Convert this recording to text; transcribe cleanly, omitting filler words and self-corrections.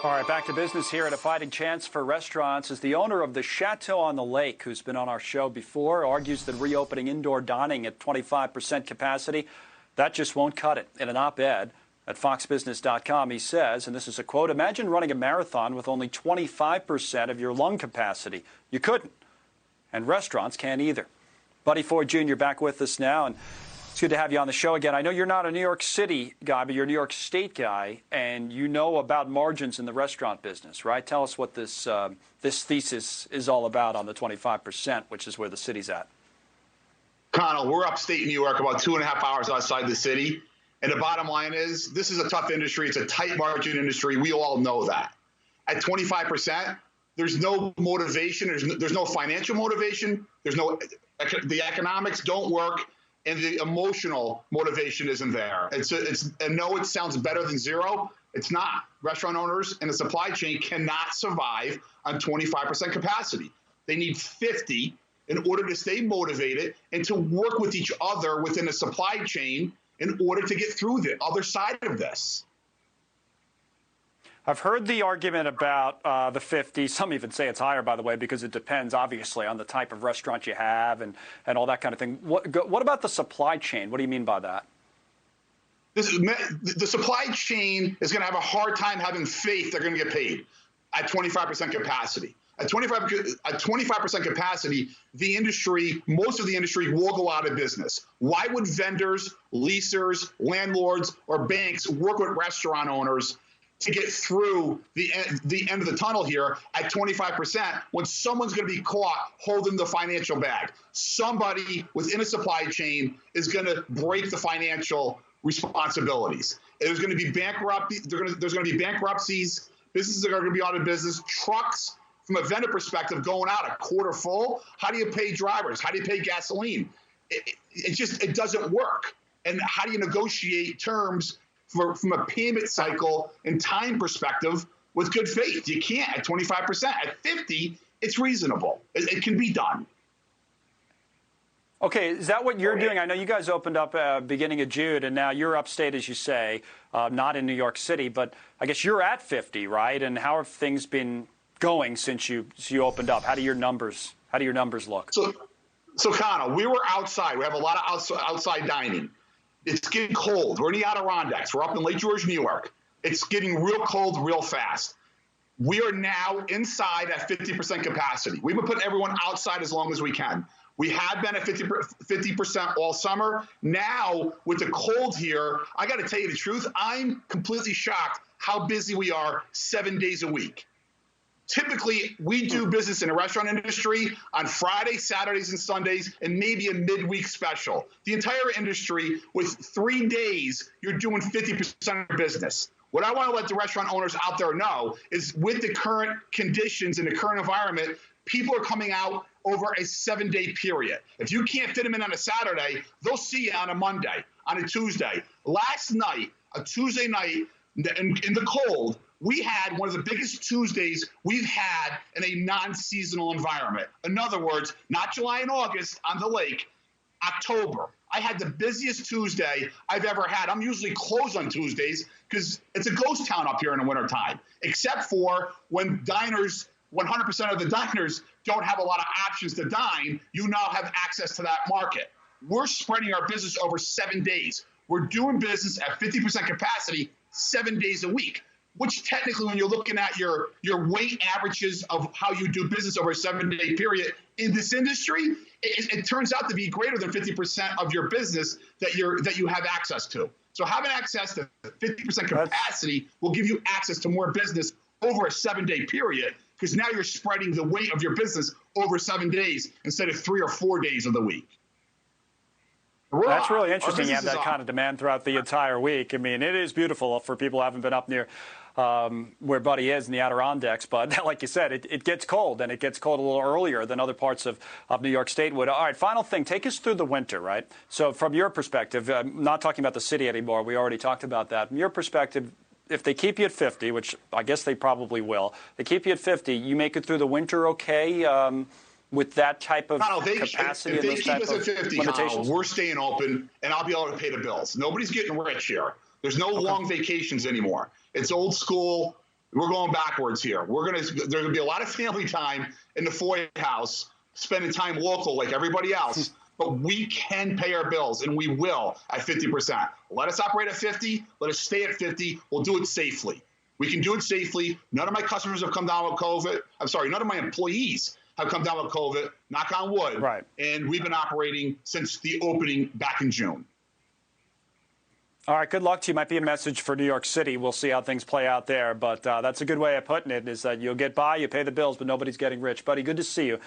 All right, back to business here at A Fighting Chance for Restaurants. As the owner of the Chateau on the Lake, who's been on our show before, argues that reopening indoor dining at 25% capacity, that just won't cut it. In an op-ed at foxbusiness.com, he says, and this is a quote, "Imagine running a marathon with only 25% of your lung capacity. You couldn't. And restaurants can't either." Buddy Foy Jr. back with us now, and it's good to have you on the show again. I know you're not a New York City guy, but you're a New York State guy, and you know about margins in the restaurant business, right? Tell us what this thesis is all about on the 25%, which is where the city's at. Connell, we're upstate New York, about 2.5 hours outside the city. And the bottom line is, this is a tough industry. It's a tight margin industry. We all know that. At 25%, there's no motivation. There's no financial motivation. The economics don't work. And the emotional motivation isn't there. And no, it sounds better than zero. It's not. Restaurant owners and the supply chain cannot survive on 25% capacity. They need 50 in order to stay motivated and to work with each other within the supply chain in order to get through the other side of this. I've heard the argument about the 50. Some even say it's higher, by the way, because it depends, obviously, on the type of restaurant you have and all that kind of thing. What about the supply chain? What do you mean by that? The supply chain is going to have a hard time having faith they're going to get paid at 25% capacity. At 25% capacity, the industry, most of the industry will go out of business. Why would vendors, leasers, landlords, or banks work with restaurant owners to get through the end of the tunnel here at 25% when someone's going to be caught holding the financial bag? Somebody within a supply chain is going to break the financial responsibilities. There's going to be there's going to be bankruptcies. Businesses are going to be out of business. Trucks, from a vendor perspective, going out a quarter full. How do you pay drivers? How do you pay gasoline? It doesn't work. And how do you negotiate terms from a payment cycle and time perspective with good faith? You can't at 25%. At 50, it's reasonable. It can be done. Okay, is that what you're doing? I know you guys opened up beginning of June, and now you're upstate, as you say, not in New York City, but I guess you're at 50, right? And how have things been going since you opened up? How do your numbers look? So Connell, we were outside. We have a lot of outside dining. It's getting cold. We're in the Adirondacks. We're up in Lake George, New York. It's getting real cold real fast. We are now inside at 50% capacity. We've been putting everyone outside as long as we can. We have been at 50% all summer. Now, with the cold here, I got to tell you the truth, I'm completely shocked how busy we are 7 days a week. Typically, we do business in the restaurant industry on Fridays, Saturdays, and Sundays, and maybe a midweek special. The entire industry, with 3 days, you're doing 50% of your business. What I want to let the restaurant owners out there know is with the current conditions and the current environment, people are coming out over a 7-day period. If you can't fit them in on a Saturday, they'll see you on a Monday, on a Tuesday. Last night, a Tuesday night in the cold, we had one of the biggest Tuesdays we've had in a non-seasonal environment. In other words, not July and August on the lake, October. I had the busiest Tuesday I've ever had. I'm usually closed on Tuesdays because it's a ghost town up here in the wintertime, except for when diners, 100% of the diners don't have a lot of options to dine, you now have access to that market. We're spreading our business over 7 days. We're doing business at 50% capacity 7 days a week, which technically, when you're looking at your weight averages of how you do business over a 7-day period in this industry, it turns out to be greater than 50% of your business that you have access to. So having access to 50% capacity will give you access to more business over a 7-day period, because now you're spreading the weight of your business over 7 days instead of 3 or 4 days of the week. That's really interesting. You have that kind of demand throughout the entire week. I mean, it is beautiful for people who haven't been up near where Buddy is in the Adirondacks. But like you said, it gets cold, and it gets cold a little earlier than other parts of New York State would. All right, final thing. Take us through the winter, right? So from your perspective, I'm not talking about the city anymore. We already talked about that. From your perspective, if they keep you at 50, which I guess they probably will, they keep you at 50, you make it through the winter okay? With that type of capacity and those type of limitations? We're staying open, and I'll be able to pay the bills. Nobody's getting rich here. There's no long vacations anymore. It's old school. We're going backwards here. There's going to be a lot of family time in the Foy house, spending time local like everybody else. But we can pay our bills, and we will at 50%. Let us operate at 50. Let us stay at 50. We'll do it safely. We can do it safely. None of my customers have come down with COVID. I'm sorry, none of my employees have come down with COVID, knock on wood. Right. And we've been operating since the opening back in June. All right, good luck to you. Might be a message for New York City. We'll see how things play out there. But that's a good way of putting it, is that you'll get by, you pay the bills, but nobody's getting rich. Buddy, good to see you.